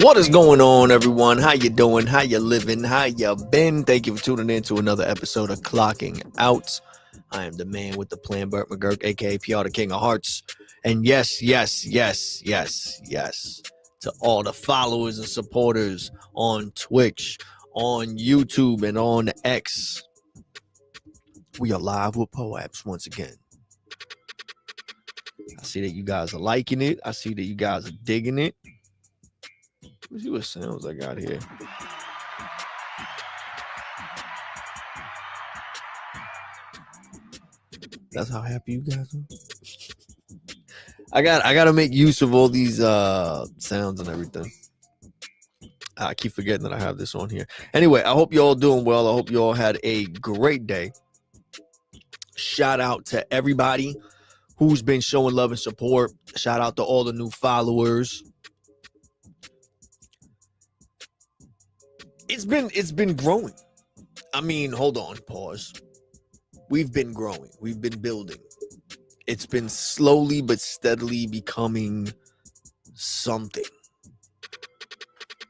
What is going on, everyone? How you doing? How you living? How you been? Thank you for tuning in to another episode of Clocking Out. I am the man with the plan, Burt McGurk, aka PR, the King of Hearts. And yes, to all the followers and supporters on Twitch, on YouTube, and on X. We are live with POAPs once again. I see that you guys are liking it. I see that you guys are digging it. Let's see what sounds I got here. That's how happy you guys are. I gotta make use of all these sounds and everything. I keep forgetting that I have this on here. Anyway, I hope you all doing well. I hope you all had a great day. Shout out to everybody who's been showing love and support. Shout out to all the new followers. It's been growing. I mean, hold on, pause. We've been growing. We've been building. It's been slowly but steadily becoming something.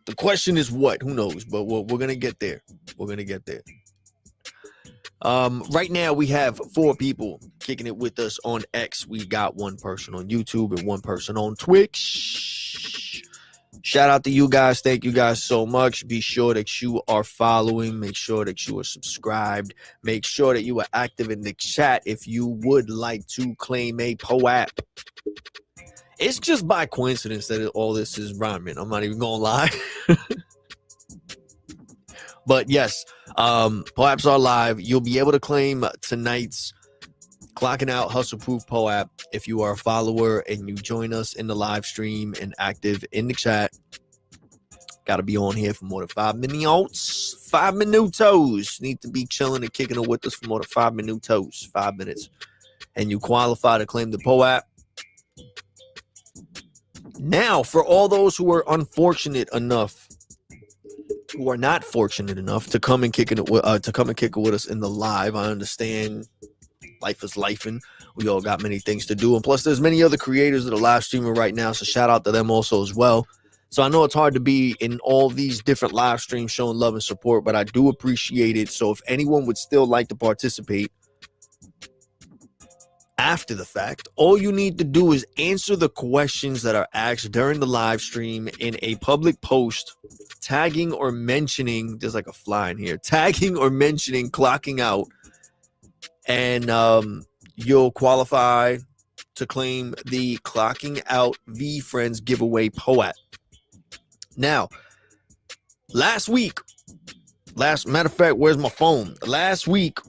The question is what? Who knows? But we're going to get there. We're going to get there. Right now, we have 4 people kicking it with us on X. We got 1 person on YouTube and 1 person on Twitch. Shout out to you guys. Thank you guys so much. Be sure that you are following. Make sure that you are subscribed. Make sure that you are active in the chat if you would like to claim a POAP. It's just by coincidence that all this is rhyming. I'm not even gonna lie. But yes, POAPs are live. You'll be able to claim tonight's Clocking Out Hustle Proof POAP if you are a follower and you join us in the live stream and active in the chat. Got to be on here for more than 5 minutes. 5 minutos. Need to be chilling and kicking it with us for more than 5 minutos. 5 minutes. And you qualify to claim the POAP. Now, for all those who are unfortunate enough, who are not fortunate enough to come and kick it with us in the live, I understand. Life is lifing. We all got many things to do. And plus, there's many other creators that are live streaming right now. So shout out to them also as well. So I know it's hard to be in all these different live streams showing love and support, but I do appreciate it. So if anyone would still like to participate after the fact, all you need to do is answer the questions that are asked during the live stream in a public post, tagging or mentioning, there's like a fly in here, tagging or mentioning Clocking Out. And you'll qualify to claim the Clocking Out VeeFriends giveaway POAP. Now, matter of fact, where's my phone? Last week,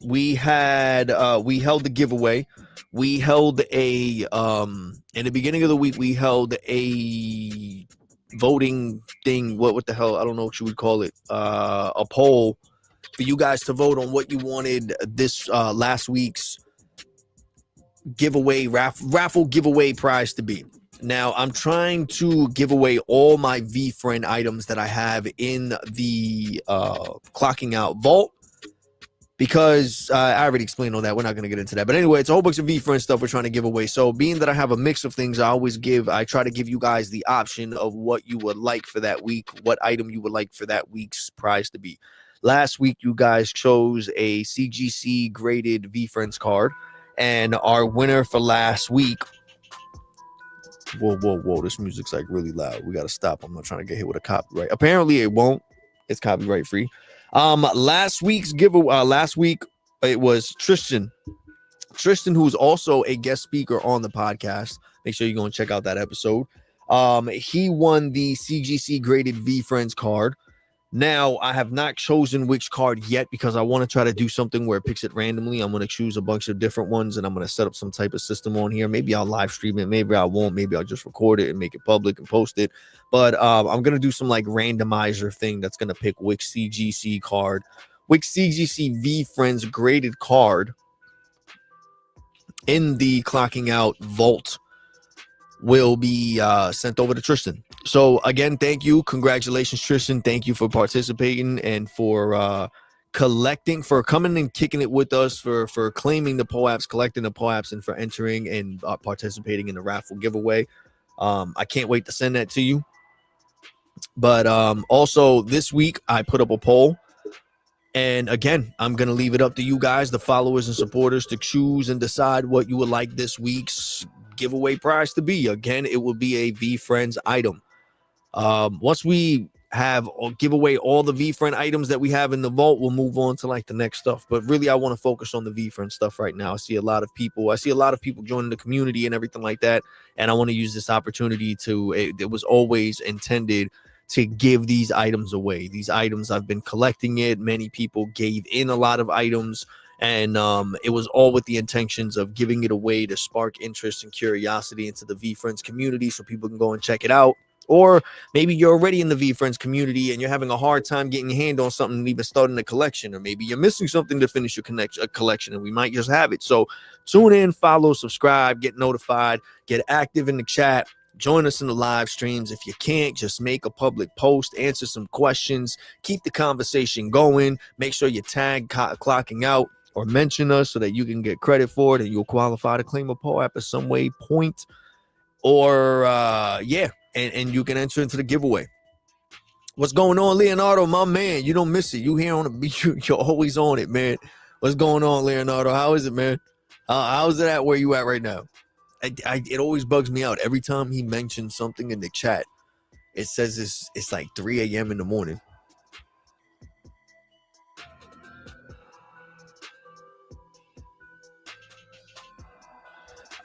we held the giveaway. We held in the beginning of the week, we held a voting thing. What the hell? I don't know what you would call it. A poll for you guys to vote on what you wanted this last week's giveaway raffle giveaway prize to be. Now, I'm trying to give away all my VeeFriend items that I have in the Clocking Out vault because I already explained all that. We're not going to get into that. But anyway, it's a whole bunch of VeeFriend stuff we're trying to give away. So being that I have a mix of things, I try to give you guys the option of what you would like for that week, what item you would like for that week's prize to be. Last week, you guys chose a CGC graded VeeFriends card. And our winner for last week. Whoa. This music's like really loud. We got to stop. I'm not trying to get hit with a copyright. Apparently, it won't. It's copyright free. Last week, it was Tristan. Tristan, who's also a guest speaker on the podcast. Make sure you go and check out that episode. He won the CGC graded VeeFriends card. Now, I have not chosen which card yet because I want to try to do something where it picks it randomly. I'm going to choose a bunch of different ones and I'm going to set up some type of system on here. Maybe I'll live stream it. Maybe I won't. Maybe I'll just record it and make it public and post it. But I'm going to do some like randomizer thing that's going to pick which CGC VeeFriends graded card in the Clocking Out vault will be sent over to Tristan. So again, thank you. Congratulations, Tristan. Thank you for participating and for coming and kicking it with us, for claiming the POAPs, collecting the POAPs, and for entering and participating in the raffle giveaway. I can't wait to send that to you. But also this week I put up a poll. And again, I'm going to leave it up to you guys, the followers and supporters, to choose and decide what you would like this week's giveaway prize to be. Again, it will be a VeeFriends item. Once we give away all the VeeFriend items that we have in the vault, we'll move on to like the next stuff. But really, I want to focus on the VeeFriend stuff right now. I see a lot of people joining the community and everything like that. And I want to use this opportunity it was always intended to give these items away. These items, I've been collecting it. Many people gave in a lot of items, and it was all with the intentions of giving it away to spark interest and curiosity into the VeeFriends community so people can go and check it out. Or maybe you're already in the VeeFriends community and you're having a hard time getting your hand on something and even starting a collection, or maybe you're missing something to finish your collection and we might just have it. So tune in, follow, subscribe, get notified, get active in the chat. Join us in the live streams. If you can't, just make a public post, answer some questions, keep the conversation going. Make sure you tag clocking out or mention us so that you can get credit for it and you'll qualify to claim a POAP at some way, point. Or, and you can enter into the giveaway. What's going on, Leonardo, my man? You don't miss it. You here on the beat. You're always on it, man. What's going on, Leonardo? How is it, man? How's it at where you at right now? It always bugs me out every time he mentions something in the chat. It says it's like 3 a.m. in the morning.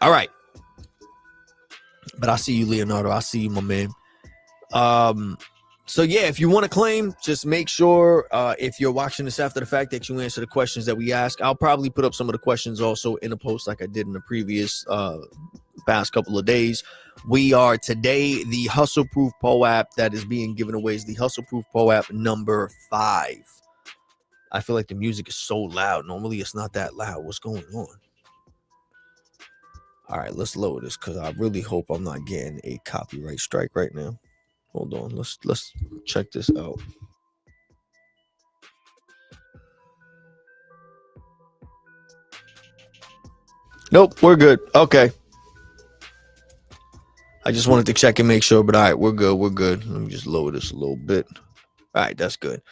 All right, but I see you, Leonardo. I see you, my man. So yeah, if you want to claim, just make sure if you're watching this after the fact that you answer the questions that we ask. I'll probably put up some of the questions also in a post like I did in the previous past couple of days. We are today the Hustle Proof POAP that is being given away is the Hustle Proof POAP number 5. I feel like the music is so loud. Normally it's not that loud. What's going on? All right, let's load this because I really hope I'm not getting a copyright strike right now. Hold on, let's check this out. Nope, we're good. Okay. I just wanted to check and make sure, but all right, we're good. We're good. Let me just lower this a little bit. All right, that's good.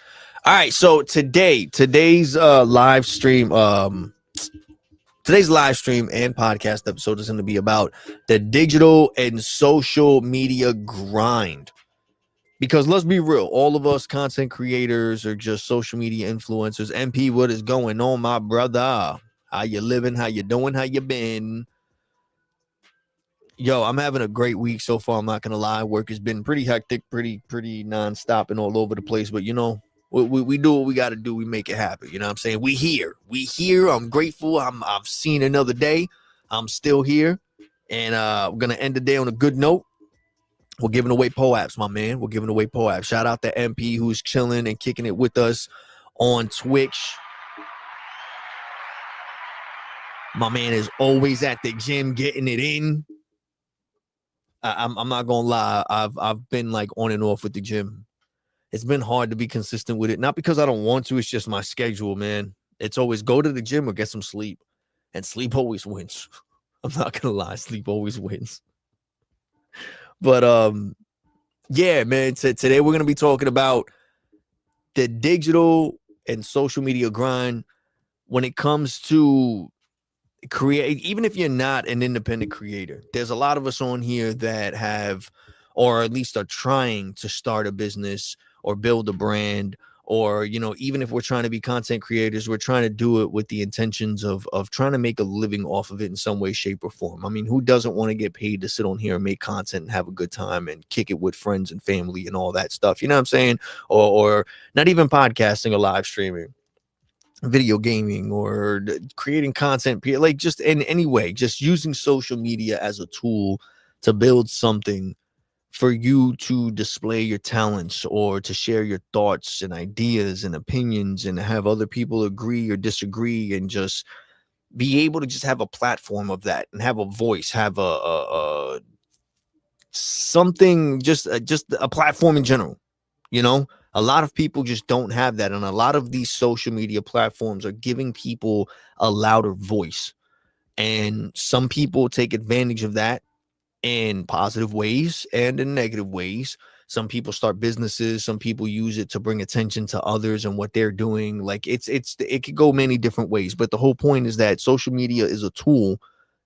All right, so today's live stream, today's live stream and podcast episode is going to be about the digital and social media grind. Because let's be real, all of us content creators are just social media influencers. MP, what is going on, my brother? How you living? How you doing? How you been? Yo, I'm having a great week so far. I'm not gonna lie. Work has been pretty hectic, pretty nonstop and all over the place. But you know, we do what we got to do. We make it happen. You know what I'm saying? We here. I'm grateful. I've seen another day. I'm still here, and we're gonna end the day on a good note. We're giving away POAPs, my man. We're giving away POAPs. Shout out to MP who's chilling and kicking it with us on Twitch. My man is always at the gym getting it in. I'm not gonna lie. I've been like on and off with the gym. It's been hard to be consistent with it. Not because I don't want to. It's just my schedule, man. It's always go to the gym or get some sleep, and sleep always wins. I'm not gonna lie. Sleep always wins. But yeah, man. Today we're gonna be talking about the digital and social media grind when it comes to create. Even if you're not an independent creator, there's a lot of us on here that have, or at least are trying to start a business or build a brand, or you know, even if we're trying to be content creators, we're trying to do it with the intentions of trying to make a living off of it in some way, shape, or form. I mean, who doesn't want to get paid to sit on here and make content and have a good time and kick it with friends and family and all that stuff, you know what I'm saying? Or not even podcasting or live streaming, video gaming, or creating content, like just in any way, just using social media as a tool to build something for you to display your talents or to share your thoughts and ideas and opinions and have other people agree or disagree, and just be able to just have a platform of that and have a voice, have a something, just a platform in general. You know, a lot of people just don't have that. And a lot of these social media platforms are giving people a louder voice. And some people take advantage of that. in positive ways and in negative ways. Some people start businesses, some people use it to bring attention to others and what they're doing. Like it could go many different ways, but the whole point is that social media is a tool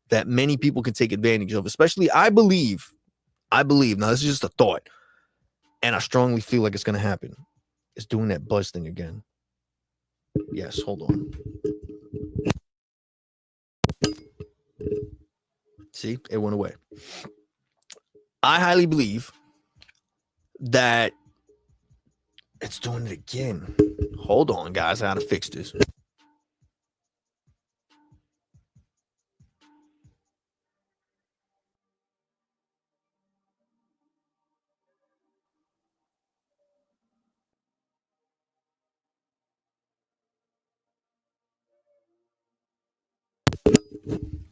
that many people can take advantage of. Especially I believe, now this is just a thought, and I strongly feel like it's going to happen. It's doing that buzz thing again. Yes, hold on. See, it went away. I highly believe that it's doing it again. Hold on, guys. I gotta fix this.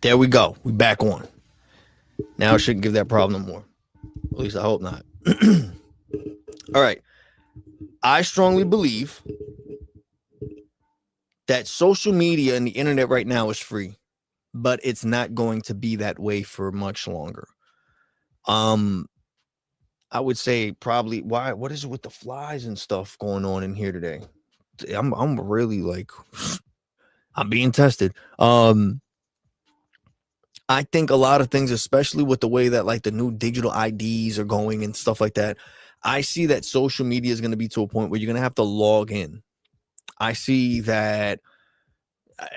There we go. We back on. Now it shouldn't give that problem no more. At least I hope not. All right. I strongly believe that social media and the internet right now is free, but it's not going to be that way for much longer. I would say probably what is it with the flies and stuff going on in here today? I'm really like I'm being tested. I think a lot of things, especially with the way that like the new digital IDs are going and stuff like that, I see that social media is going to be to a point where you're going to have to log in. I see that.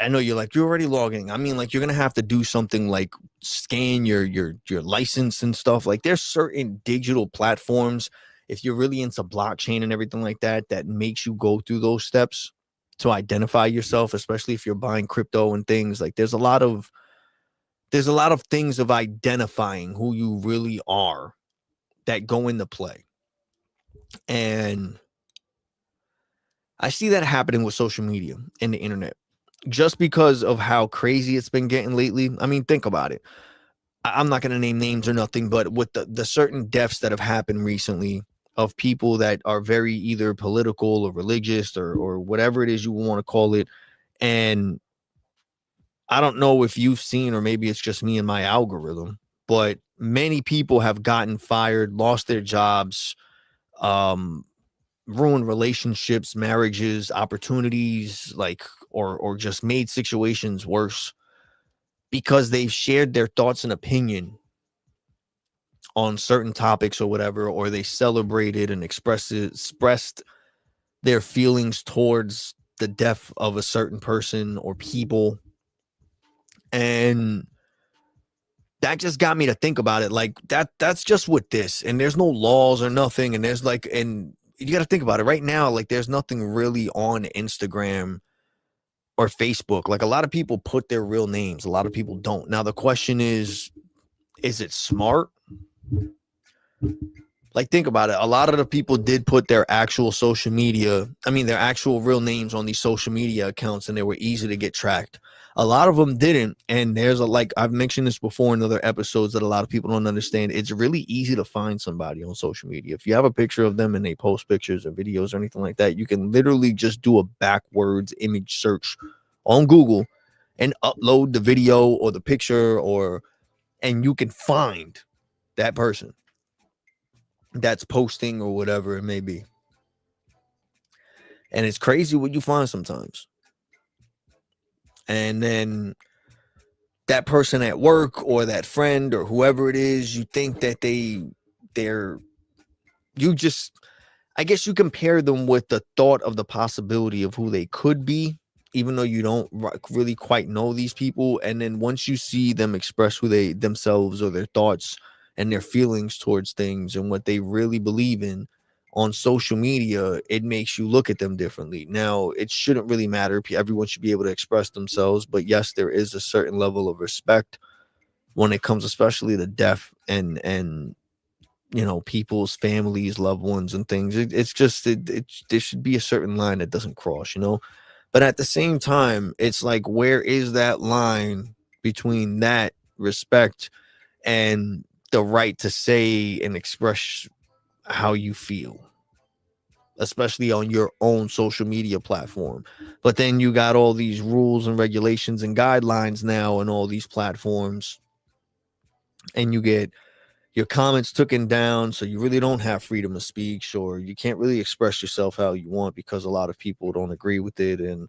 I know you're like, you're already logging. I mean, like, you're going to have to do something like scan your license and stuff. Like, there's certain digital platforms, if you're really into blockchain and everything like that, that makes you go through those steps to identify yourself, especially if you're buying crypto and things. Like, there's a lot of things of identifying who you really are that go into play. And I see that happening with social media and the internet just because of how crazy it's been getting lately. I mean, think about it. I'm not going to name names or nothing, but with the certain deaths that have happened recently of people that are very either political or religious or whatever it is you want to call it. And I don't know if you've seen, or maybe it's just me and my algorithm, but many people have gotten fired, lost their jobs, ruined relationships, marriages, opportunities, like, or just made situations worse because they've shared their thoughts and opinion on certain topics or whatever, or they celebrated and expressed their feelings towards the death of a certain person or people. And that just got me to think about it. Like that's just with this, and there's no laws or nothing, and there's like, and you got to think about it right now. Like, there's nothing really on Instagram or Facebook. Like, a lot of people put their real names, a lot of people don't. Now the question is it smart? Like, think about it. A lot of the people did put their actual social media, their actual real names on these social media accounts, and they were easy to get tracked. A lot of them didn't. And there's like, I've mentioned this before in other episodes that a lot of people don't understand. It's really easy to find somebody on social media. If you have a picture of them and they post pictures or videos or anything like that, you can literally just do a backwards image search on Google and upload the video or the picture, and you can find that person that's posting or whatever it may be. And it's crazy what you find sometimes. And then that person at work or that friend or whoever it is, you think that I guess you compare them with the thought of the possibility of who they could be, even though you don't really quite know these people. And then once you see them express who they themselves or their thoughts and their feelings towards things and what they really believe in on social media, it makes you look at them differently. Now, it shouldn't really matter. Everyone should be able to express themselves. But yes, there is a certain level of respect when it comes, especially to death and people's families, loved ones, and things. It's just there should be a certain line that doesn't cross. But at the same time, it's like, where is that line between that respect and the right to say and express how you feel, especially on your own social media platform? But then you got all these rules and regulations and guidelines now on all these platforms, and you get your comments taken down, so you really don't have freedom of speech, or you can't really express yourself how you want because a lot of people don't agree with it. And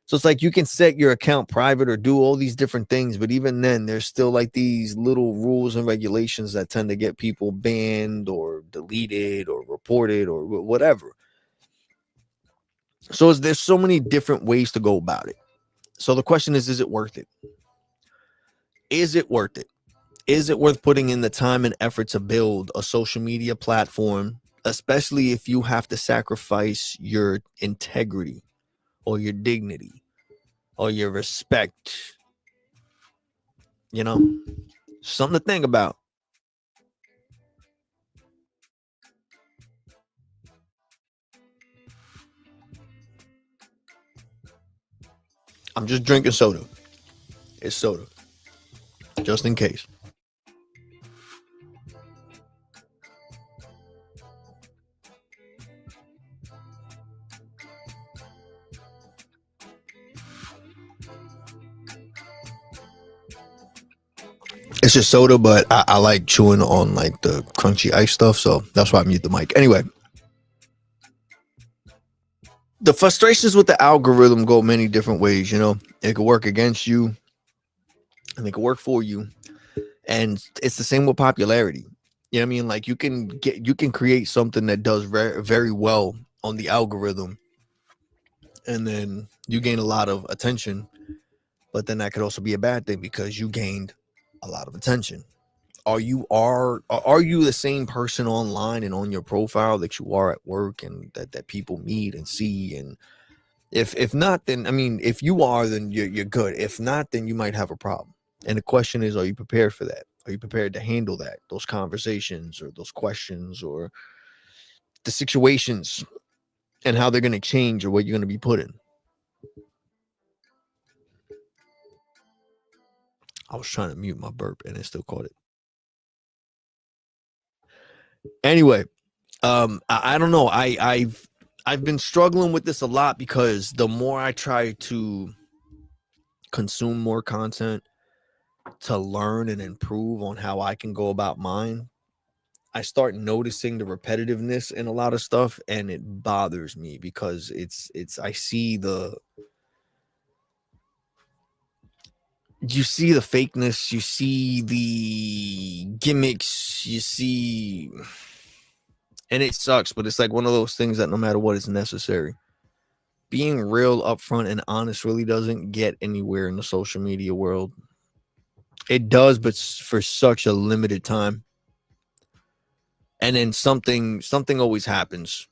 so it's like you can set your account private or do all these different things, but even then, there's still like these little rules and regulations that tend to get people banned or deleted or reported or whatever. So there's so many different ways to go about it. So the question is it worth it? Is it worth it? Is it worth putting in the time and effort to build a social media platform, especially if you have to sacrifice your integrity or your dignity or your respect? You know, something to think about. I'm just drinking soda. It's soda, just in case. It's just soda, but I like chewing on like the crunchy ice stuff, so that's why I mute the mic. Anyway, the frustrations with the algorithm go many different ways. You know, it could work against you, and it could work for you. And it's the same with popularity. You know what I mean? Like you can create something that does very, very well on the algorithm, and then you gain a lot of attention. But then that could also be a bad thing because you gained a lot of attention. Are you the same person online and on your profile that you are at work and that people meet and see? And if not, then I mean, if you are, then you're good. If not, then you might have a problem. And the question is, are you prepared for that? Are you prepared to handle that, those conversations or those questions or the situations and how they're going to change or what you're going to be put in? I was trying to mute my burp and it still caught it. Anyway, I don't know. I've been struggling with this a lot because the more I try to consume more content to learn and improve on how I can go about mine, I start noticing the repetitiveness in a lot of stuff, and it bothers me because it's I see you see the fakeness, you see the gimmicks, you see, and it sucks, but it's like one of those things that no matter what is necessary. Being real, upfront, and honest really doesn't get anywhere in the social media world. It does, but for such a limited time. And then something always happens.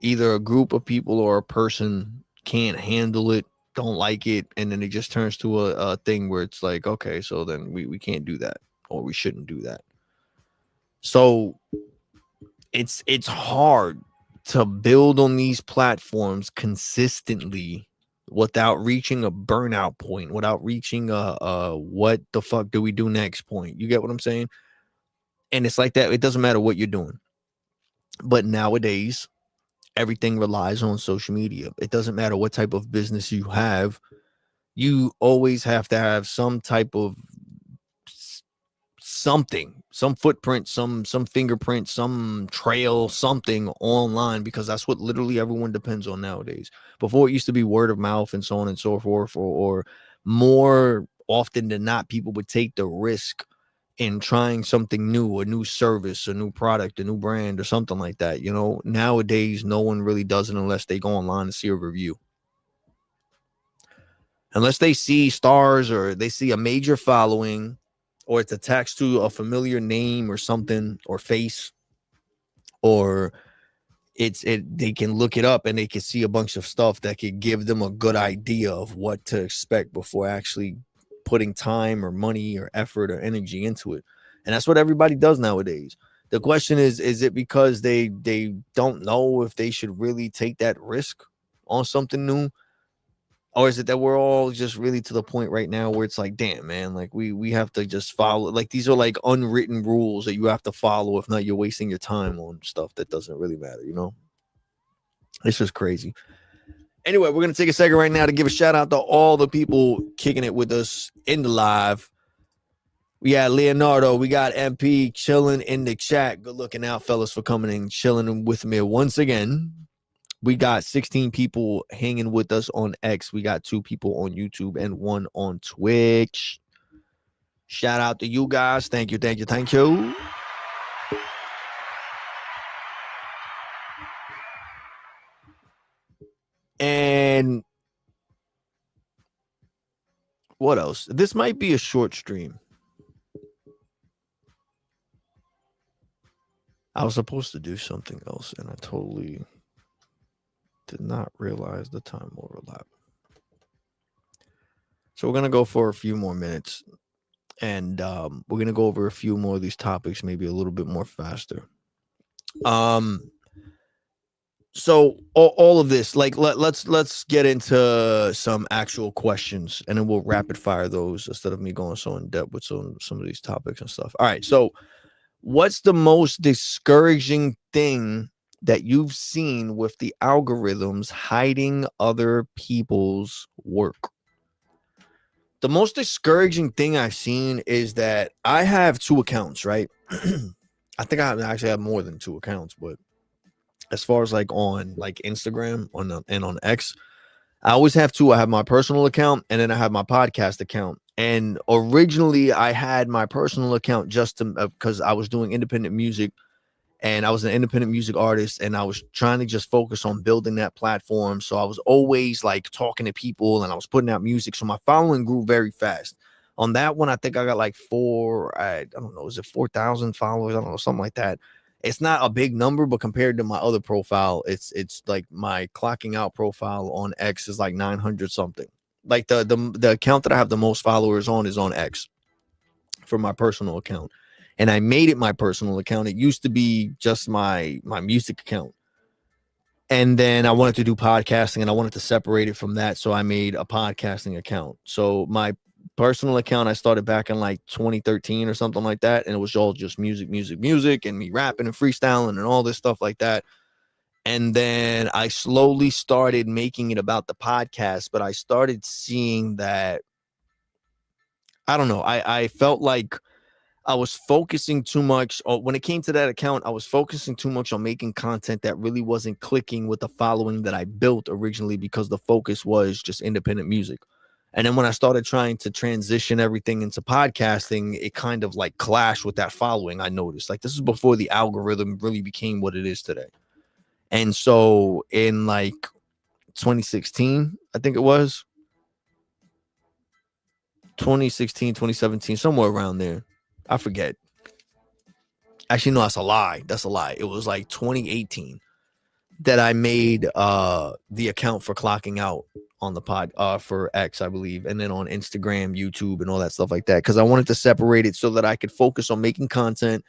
Either a group of people or a person can't handle it, don't like it, and then it just turns to a thing where it's like, okay, so then we can't do that, or we shouldn't do that. So it's hard to build on these platforms consistently without reaching a burnout point, without reaching a what the fuck do we do next point. You get what I'm saying? And it's like that. It doesn't matter what you're doing. But nowadays, everything relies on social media. It doesn't matter what type of business you have. You always have to have some type of something, some footprint, some fingerprint, some trail, something online, because that's what literally everyone depends on nowadays. Before, it used to be word of mouth and so on and so forth, or more often than not, people would take the risk in trying something new, a new service, a new product, a new brand, or something like that. You know, nowadays no one really does it unless they go online and see a review, unless they see stars or they see a major following, or it's attached to a familiar name or something, or face, or they can look it up and they can see a bunch of stuff that could give them a good idea of what to expect before actually putting time or money or effort or energy into it. And that's what everybody does nowadays. The question is it because they don't know if they should really take that risk on something new? Or is it that we're all just really to the point right now where it's like, damn, man, like we have to just follow, like these are like unwritten rules that you have to follow. If not, you're wasting your time on stuff that doesn't really matter, you know? It's just crazy. Anyway, we're gonna take a second right now to give a shout out to all the people kicking it with us in the live. We got Leonardo. We got MP chilling in the chat. Good looking out, fellas, for coming and chilling with me once again. We got 16 people hanging with us on X. We got 2 people on YouTube and 1 on Twitch. Shout out to you guys. Thank you, thank you, thank you. And what else? This might be a short stream. I was supposed to do something else, and I totally did not realize the time overlap. So we're going to go for a few more minutes, and we're going to go over a few more of these topics, maybe a little bit more faster. So all of this, like, let's get into some actual questions, and then we'll rapid fire those instead of me going so in depth with some of these topics and stuff. All right, so what's the most discouraging thing that you've seen with the algorithms hiding other people's work? The most discouraging thing I've seen is that I have 2 accounts, right? I think I actually have more than 2 accounts, but as far as like on like Instagram and on X, I always have 2. I have my personal account and then I have my podcast account. And originally I had my personal account just to because I was doing independent music and I was an independent music artist and I was trying to just focus on building that platform. So I was always like talking to people and I was putting out music. So my following grew very fast. On that one, I think I got like I don't know, is it 4,000 followers? I don't know, something like that. It's not a big number, but compared to my other profile, it's like my clocking out profile on X is like 900 something. Like the account that I have the most followers on is on X for my personal account. And I made it my personal account. It used to be just my music account. And then I wanted to do podcasting and I wanted to separate it from that. So I made a podcasting account. So my personal account, I started back in like 2013 or something like that. And it was all just music, and me rapping and freestyling and all this stuff like that. And then I slowly started making it about the podcast, but I started seeing that, I don't know, I felt like I was focusing too much when it came to that account. I was focusing too much on making content that really wasn't clicking with the following that I built originally because the focus was just independent music. And then when I started trying to transition everything into podcasting, it kind of like clashed with that following. I noticed like this is before the algorithm really became what it is today. And so in like 2016, I think it was 2016, 2017, somewhere around there. I forget. Actually, no, that's a lie. That's a lie. It was like 2018 that I made the account for clocking out on the pod for X, I believe, and then on Instagram, YouTube, and all that stuff like that. Because I wanted to separate it so that I could focus on making content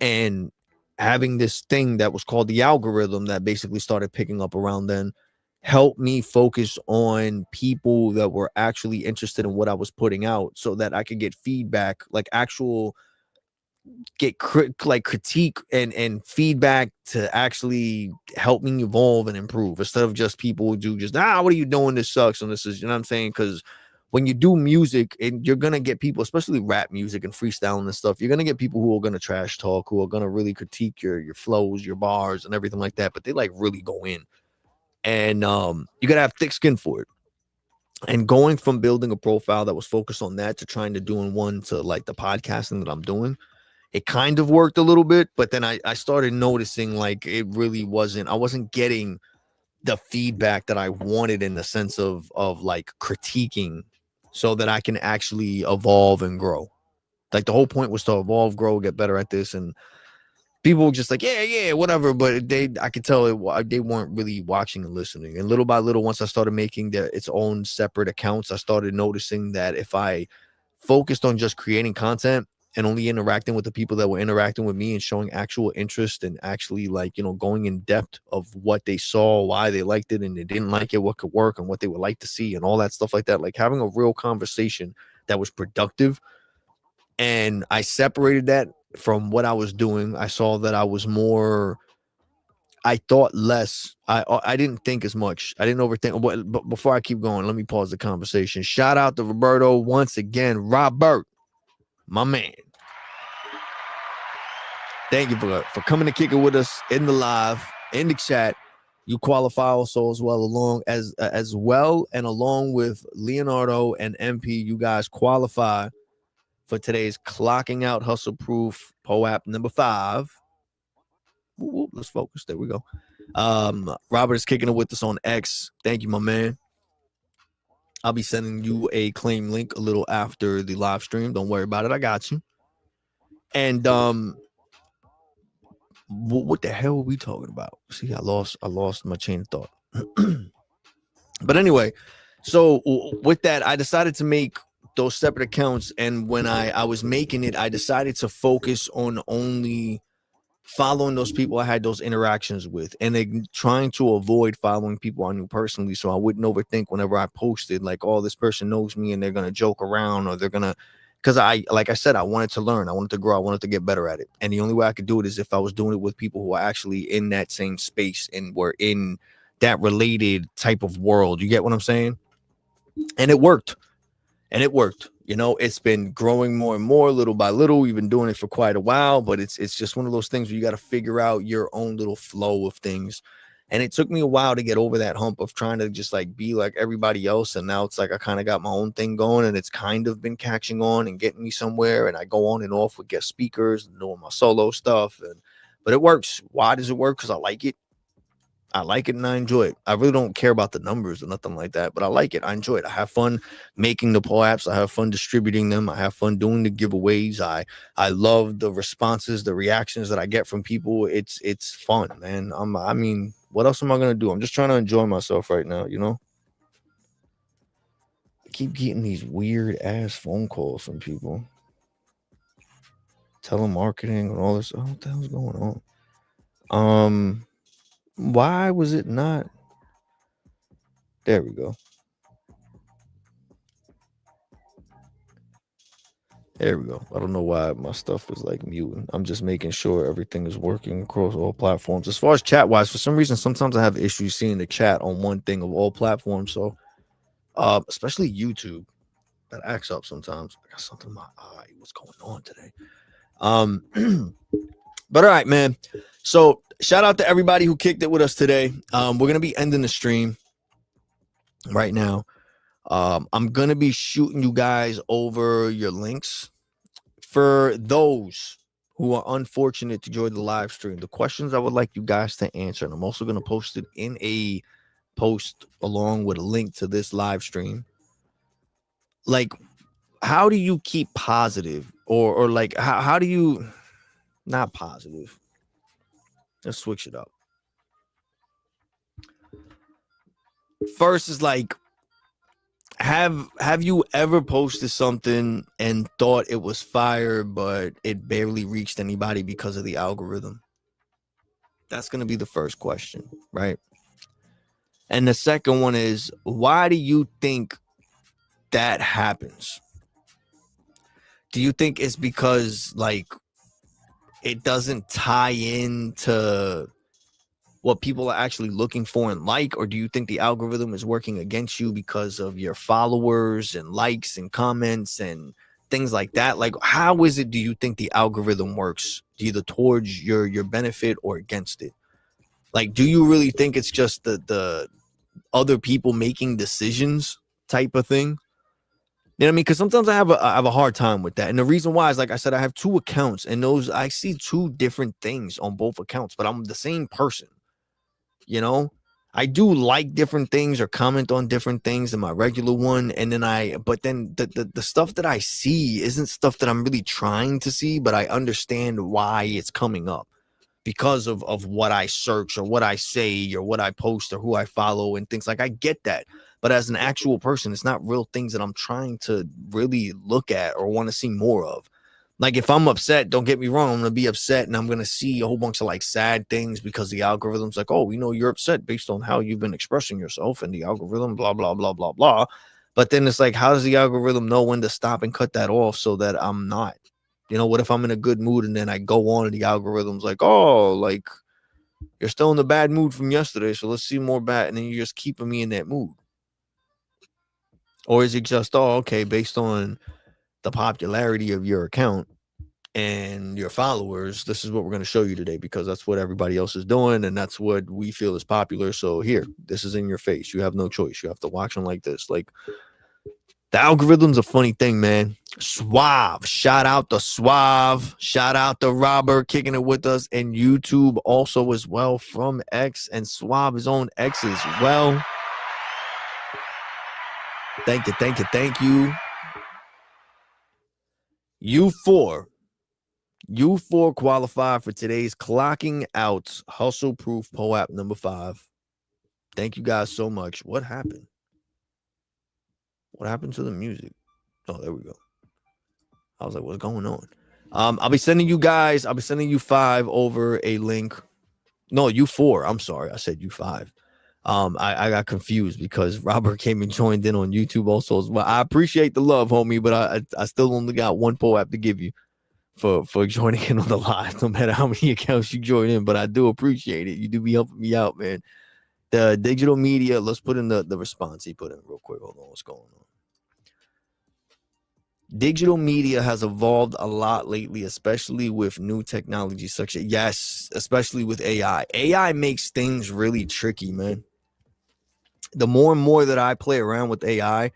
and having this thing that was called the algorithm that basically started picking up around then help me focus on people that were actually interested in what I was putting out so that I could get feedback, like actual critique and feedback to actually help me evolve and improve instead of just people who do just what are you doing, this sucks and this is, you know what I'm saying? Because when you do music and you're gonna get people, especially rap music and freestyling and stuff, you're gonna get people who are gonna trash talk, who are gonna really critique your flows, your bars and everything like that, but they like really go in. And you gotta have thick skin for it. And going from building a profile that was focused on that to trying to doing one to like the podcasting that I'm doing, it kind of worked a little bit, but then I started noticing like it really wasn't, I wasn't getting the feedback that I wanted in the sense of like critiquing so that I can actually evolve and grow. Like the whole point was to evolve, grow, get better at this. And people were just like, yeah, whatever. But I could tell they weren't really watching and listening. And little by little, once I started making its own separate accounts, I started noticing that if I focused on just creating content and only interacting with the people that were interacting with me and showing actual interest and actually like, you know, going in depth of what they saw, why they liked it and they didn't like it, what could work and what they would like to see and all that stuff like that, like having a real conversation that was productive. And I separated that from what I was doing. I saw that I was more, I thought less. I didn't think as much. I didn't overthink. But before I keep going, let me pause the conversation. Shout out to Roberto once again. Robert, my man. Thank you for coming to kick it with us in the live, in the chat. You qualify also as well and along with Leonardo and MP, you guys qualify for today's clocking out hustle proof POAP number 5. Let's focus. There we go. Robert is kicking it with us on X. Thank you, my man. I'll be sending you a claim link a little after the live stream. Don't worry about it. I got you. And what the hell are we talking about? See, I lost my chain of thought. But anyway, so with that, I decided to make those separate accounts. And when I was making it, I decided to focus on only following those people I had those interactions with, and then trying to avoid following people I knew personally, so I wouldn't overthink whenever I posted, like, oh, this person knows me and they're gonna joke around, or they're gonna, because like I said, I wanted to learn, I wanted to grow, I wanted to get better at it, and the only way I could do it is if I was doing it with people who are actually in that same space and were in that related type of world. You get what I'm saying? And it worked. You know, it's been growing more and more, little by little. We've been doing it for quite a while, but it's just one of those things where you got to figure out your own little flow of things. And it took me a while to get over that hump of trying to just like be like everybody else. And now it's like I kind of got my own thing going, and it's kind of been catching on and getting me somewhere. And I go on and off with guest speakers and doing my solo stuff. But it works. Why does it work? Because I like it. I like it and I enjoy it. I really don't care about the numbers or nothing like that, but I like it. I enjoy it. I have fun making the POAPs. I have fun distributing them. I have fun doing the giveaways. I love the responses, the reactions that I get from people. It's fun, man. I mean, what else am I gonna do? I'm just trying to enjoy myself right now, you know. I keep getting these weird ass phone calls from people. Telemarketing and all this. Oh, what the hell's going on? Why was it not? There we go. There we go. I don't know why my stuff was like muting. I'm just making sure everything is working across all platforms. As far as chat wise, for some reason, sometimes I have issues seeing the chat on one thing of all platforms. So, especially YouTube, that acts up sometimes. I got something in my eye. What's going on today? But all right, man. So shout out to everybody who kicked it with us today. We're gonna be ending the stream right now. I'm gonna be shooting you guys over your links for those who are unfortunate to join the live stream. The questions I would like you guys to answer, and I'm also gonna post it in a post along with a link to this live stream. Like, how do you keep positive, or like how do you not positive? Let's switch it up. First is like, have you ever posted something and thought it was fire, but it barely reached anybody because of the algorithm? That's going to be the first question, right? And the second one is, why do you think that happens? Do you think it's because like it doesn't tie into what people are actually looking for and like, or do you think the algorithm is working against you because of your followers and likes and comments and things like that? Like, how is it, do you think the algorithm works either towards your benefit or against it? Like, do you really think it's just the other people making decisions type of thing? You know what I mean? Because sometimes I have a hard time with that. And the reason why is, like I said, I have 2 accounts, and those, I see 2 different things on both accounts, but I'm the same person. You know, I do like different things or comment on different things in my regular one. And then but then the stuff that I see isn't stuff that I'm really trying to see, but I understand why it's coming up because of what I search or what I say or what I post or who I follow and things like. I get that. But as an actual person, it's not real things that I'm trying to really look at or want to see more of. Like, if I'm upset, don't get me wrong, I'm going to be upset and I'm going to see a whole bunch of like sad things because the algorithm's like, oh, we know you're upset based on how you've been expressing yourself, and the algorithm, blah, blah, blah, blah, blah. But then it's like, how does the algorithm know when to stop and cut that off so that I'm not? You know, what if I'm in a good mood and then I go on and the algorithm's like, oh, like, you're still in the bad mood from yesterday, so let's see more bad, and then you're just keeping me in that mood? Or is it just, oh, okay, based on the popularity of your account and your followers, this is what we're going to show you today, because that's what everybody else is doing and that's what we feel is popular. So here, this is in your face. You have no choice. You have to watch them like this. Like, the algorithm's a funny thing, man. Suave, shout out to Suave, shout out to Robert kicking it with us, and YouTube also as well from X, and Suave is on X as well. Thank you, thank you, thank you. U4 qualify for today's clocking out hustle proof POAP number 5. Thank you guys so much. What happened? What happened to the music? Oh, there we go. I was like, what's going on? I'll be sending you 5 over a link. No, U4. I'm sorry. I said U5. I got confused because Robert came and joined in on YouTube also as well. I appreciate the love, homie, but I still only got one POAP to give you for joining in on the live, no matter how many accounts you join in. But I do appreciate it. You do be helping me out, man. The digital media, let's put in the response he put in real quick. Hold on, what's going on? Digital media has evolved a lot lately, especially with new technology such as, yes, especially with AI. AI makes things really tricky, man. The more and more that I play around with AI,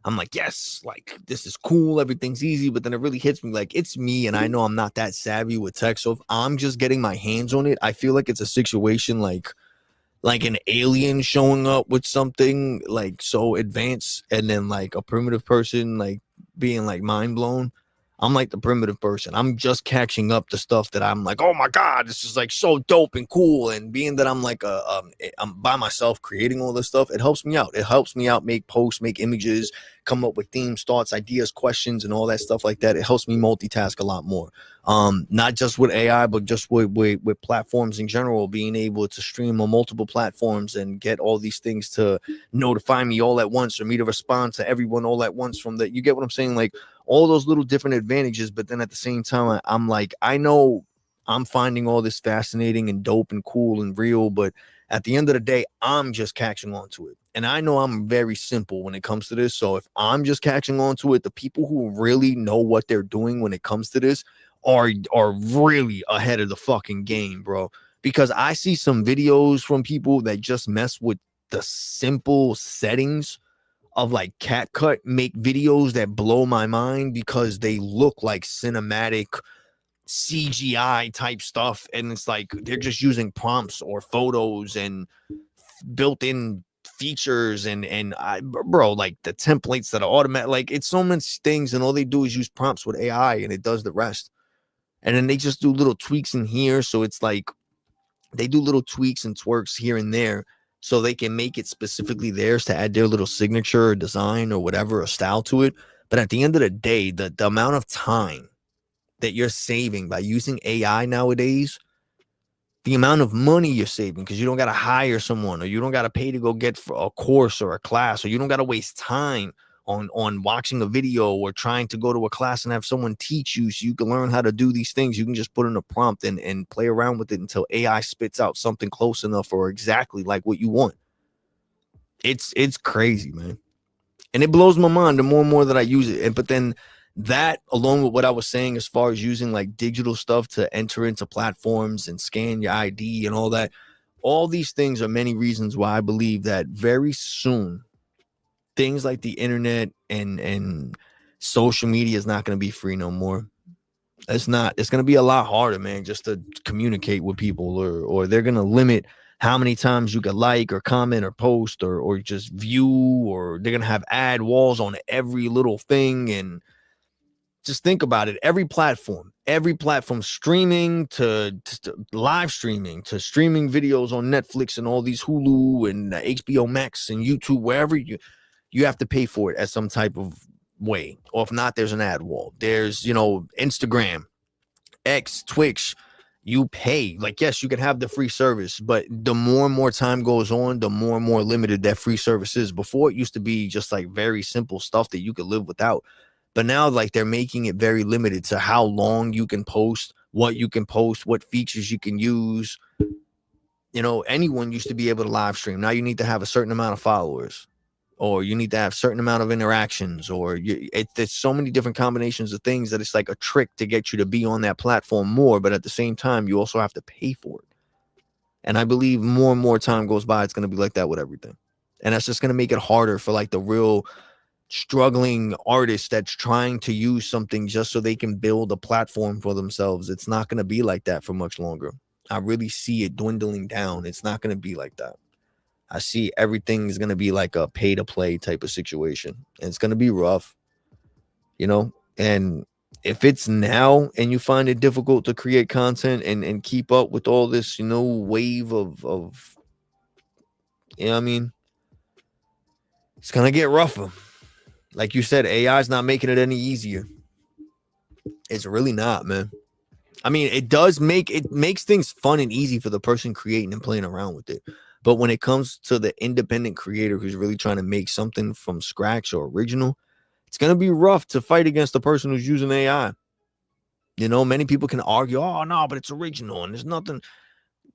I'm like, yes, like this is cool. Everything's easy. But then it really hits me like it's me. And I know I'm not that savvy with tech. So if I'm just getting my hands on it, I feel like it's a situation like an alien showing up with something like so advanced, and then like a primitive person like being like mind blown. I'm like the primitive person. I'm just catching up to stuff that I'm like, oh my God, this is like so dope and cool. And being that I'm like I'm by myself creating all this stuff, it helps me out. It helps me out make posts, make images, come up with themes, thoughts, ideas, questions, and all that stuff like that. It helps me multitask a lot more. Not just with AI, but just with platforms in general, being able to stream on multiple platforms and get all these things to notify me all at once, or me to respond to everyone all at once from the, you get what I'm saying? Like all those little different advantages. But then at the same time, I'm like, I know I'm finding all this fascinating and dope and cool and real, but at the end of the day, I'm just catching on to it. And I know I'm very simple when it comes to this. So if I'm just catching on to it, the people who really know what they're doing when it comes to this are really ahead of the fucking game, bro. Because I see some videos from people that just mess with the simple settings of like CapCut, make videos that blow my mind because they look like cinematic CGI type stuff. And it's like they're just using prompts or photos and built-in features and bro, like the templates that are automatic, like it's so many things, and all they do is use prompts with AI and it does the rest. And then they just do little tweaks in here. So it's like they do little tweaks and twerks here and there so they can make it specifically theirs to add their little signature or design or whatever, or style to it. But at the end of the day, the amount of time that you're saving by using AI nowadays, the amount of money you're saving, because you don't got to hire someone, or you don't got to pay to go get a course or a class, or you don't got to waste time on watching a video or trying to go to a class and have someone teach you so you can learn how to do these things. You can just put in a prompt and play around with it until AI spits out something close enough or exactly like what you want. It's crazy, man. And it blows my mind the more and more that I use it. But then that, along with what I was saying as far as using like digital stuff to enter into platforms and scan your ID and all that, all these things are many reasons why I believe that very soon things like the internet and social media is not going to be free no more. It's not. It's going to be a lot harder, man, just to communicate with people, or they're going to limit how many times you can like or comment or post or just view, or they're going to have ad walls on every little thing. And just think about it. Every platform streaming to live streaming to streaming videos on Netflix and all these Hulu and HBO Max and YouTube, wherever you have to pay for it at some type of way. Or if not, there's an ad wall. There's, Instagram, X, Twitch, you pay. Like, yes, you can have the free service, but the more and more time goes on, the more and more limited that free service is. Before, it used to be just like very simple stuff that you could live without. But now, like, they're making it very limited to how long you can post, what you can post, what features you can use. Anyone used to be able to live stream. Now you need to have a certain amount of followers, or you need to have certain amount of interactions, or there's so many different combinations of things that it's like a trick to get you to be on that platform more. But at the same time, you also have to pay for it. And I believe more and more time goes by, it's going to be like that with everything. And that's just going to make it harder for like the real struggling artist that's trying to use something just so they can build a platform for themselves. It's not going to be like that for much longer. I really see it dwindling down. It's not going to be like that. I see everything is going to be like a pay to play type of situation. And it's going to be rough, you know? And if it's now and you find it difficult to create content and keep up with all this, you know, wave of you know what I mean? It's going to get rougher. Like you said, AI is not making it any easier. It's really not, man. I mean, it makes things fun and easy for the person creating and playing around with it. But when it comes to the independent creator who's really trying to make something from scratch or original, it's going to be rough to fight against the person who's using AI. You know, many people can argue, oh, no, but it's original and there's nothing.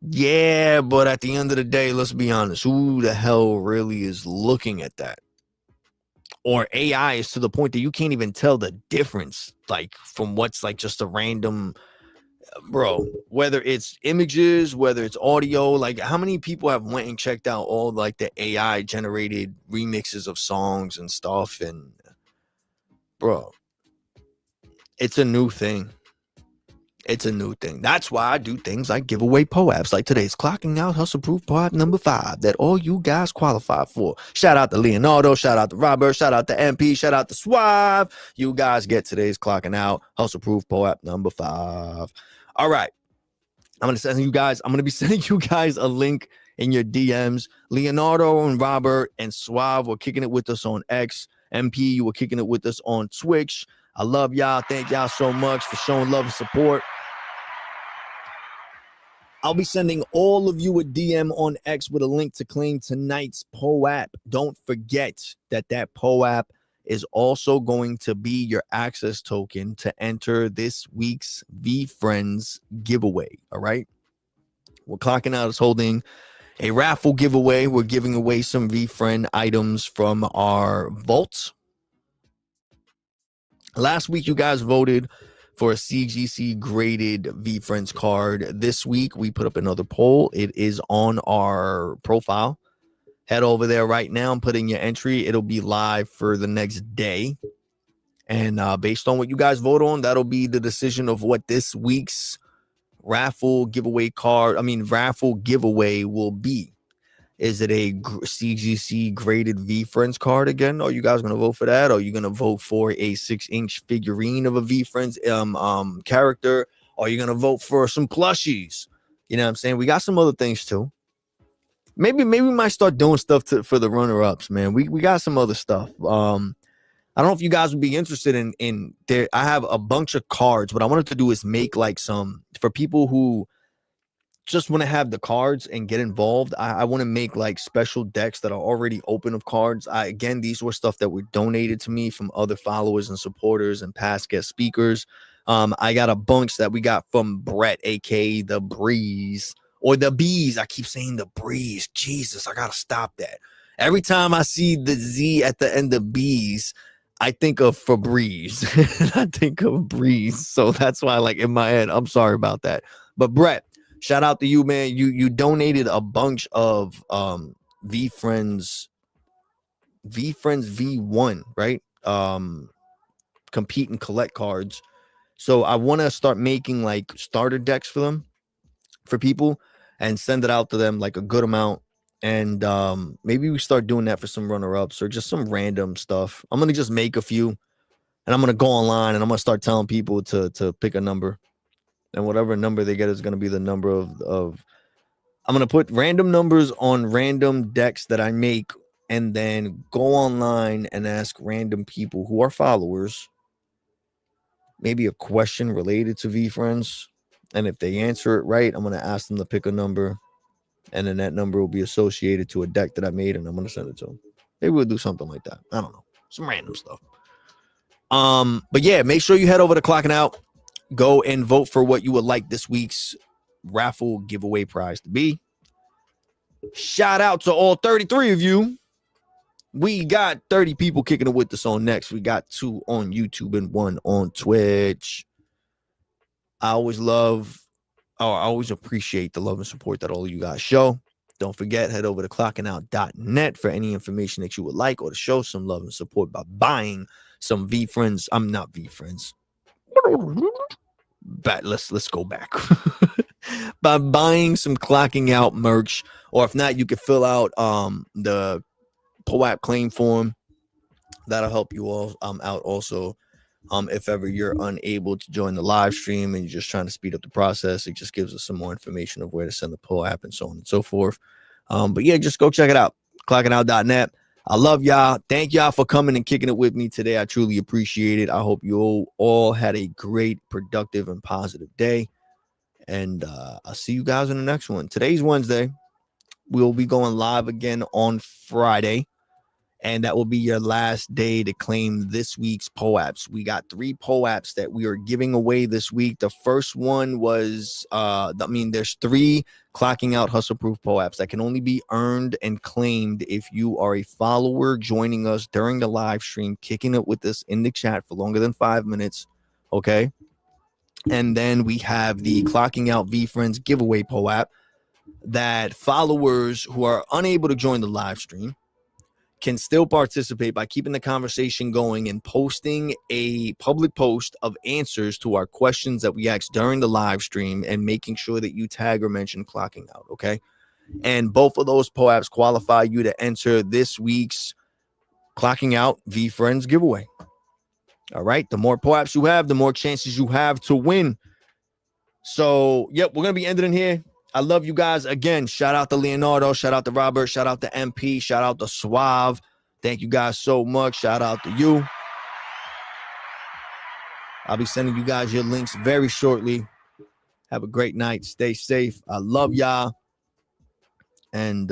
Yeah, but at the end of the day, let's be honest. Who the hell really is looking at that? Or AI is to the point that you can't even tell the difference, like from what's like just a random, bro, whether it's images, whether it's audio. Like how many people have went and checked out all like the AI generated remixes of songs and stuff? And bro, it's a new thing. It's a new thing. That's why I do things like give away POAPs like today's clocking out hustle proof POAP number 5 that all you guys qualify for. Shout out to Leonardo, shout out to Robert, shout out to MP, shout out to Suave. You guys get today's clocking out hustle proof POAP number 5. All right. I'm going to be sending you guys a link in your DMs. Leonardo and Robert and Suave were kicking it with us on X. MP, you were kicking it with us on Twitch. I love y'all. Thank y'all so much for showing love and support. I'll be sending all of you a DM on X with a link to claim tonight's POAP. Don't forget that POAP is also going to be your access token to enter this week's VeeFriends giveaway. All right. We're clocking out is holding a raffle giveaway. We're giving away some VeeFriend items from our vault. Last week, you guys voted for a CGC graded VeeFriends card. This week, we put up another poll. It is on our profile. Head over there right now and put in your entry. It'll be live for the next day. And based on what you guys vote on, that'll be the decision of what this week's raffle giveaway will be. Is it a CGC graded VeeFriends card again? Are you guys going to vote for that? Or are you going to vote for a 6-inch figurine of a VeeFriends character? Or are you going to vote for some plushies? You know what I'm saying? We got some other things too. Maybe we might start doing stuff for the runner-ups, man. We got some other stuff. I don't know if you guys would be interested in there. I have a bunch of cards. What I wanted to do is make like some for people who just want to have the cards and get involved. I want to make like special decks that are already open of cards. Again, these were stuff that were donated to me from other followers and supporters and past guest speakers. I got a bunch that we got from Brett, aka the Breeze, or the Bees. I keep saying the Breeze. Jesus, I gotta stop that. Every time I see the Z at the end of Bees, I think of Febreze. I think of Breeze. So that's why, like in my head, I'm sorry about that. But Brett, shout out to you, man. You donated a bunch of VeeFriends V1, right? Compete and collect cards. So I want to start making like starter decks for them, for people, and send it out to them like a good amount. And maybe we start doing that for some runner-ups or just some random stuff. I'm gonna just make a few, and I'm gonna go online and I'm gonna start telling people to pick a number. And whatever number they get is going to be the number of I'm going to put random numbers on random decks that I make, and then go online and ask random people who are followers maybe a question related to VeeFriends. And if they answer it right, I'm going to ask them to pick a number, and then that number will be associated to a deck that I made, and I'm going to send it to them. Maybe we'll do something like that. I don't know. Some random stuff. But yeah, make sure you head over to Clocking Out. Go and vote for what you would like this week's raffle giveaway prize to be. Shout out to all 33 of you We got 30 people kicking it with us on Next. We got 2 on YouTube and 1 on Twitch. I always appreciate the love and support that all of you guys show. Don't forget, head over to clockinout.net for any information that you would like or to show some love and support by buying some VeeFriends. I'm not VeeFriends. But let's go back. By buying some Clocking Out merch, or if not, you can fill out the POAP claim form. That'll help you all out also. If ever you're unable to join the live stream and you're just trying to speed up the process, it just gives us some more information of where to send the POAP and so on and so forth. But yeah, just go check it out. Clockinout.net. I love y'all. Thank y'all for coming and kicking it with me today. I truly appreciate it. I hope you all had a great, productive, and positive day. And I'll see you guys in the next one. Today's Wednesday. We'll be going live again on Friday. And that will be your last day to claim this week's POAPs. We got 3 POAPs that we are giving away this week. The first one was, there's 3 Clocking Out Hustle Proof POAPs that can only be earned and claimed if you are a follower joining us during the live stream, kicking it with us in the chat for longer than 5 minutes. Okay. And then we have the Clocking Out VeeFriends giveaway POAP that followers who are unable to join the live stream can still participate by keeping the conversation going and posting a public post of answers to our questions that we asked during the live stream and making sure that you tag or mention Clocking Out, okay? And both of those POAPs qualify you to enter this week's Clocking Out VeeFriends giveaway. All right? The more POAPs you have, the more chances you have to win. So, yep, we're going to be ending in here. I love you guys. Again, shout out to Leonardo. Shout out to Robert. Shout out to MP. Shout out to Suave. Thank you guys so much. Shout out to you. I'll be sending you guys your links very shortly. Have a great night. Stay safe. I love y'all. And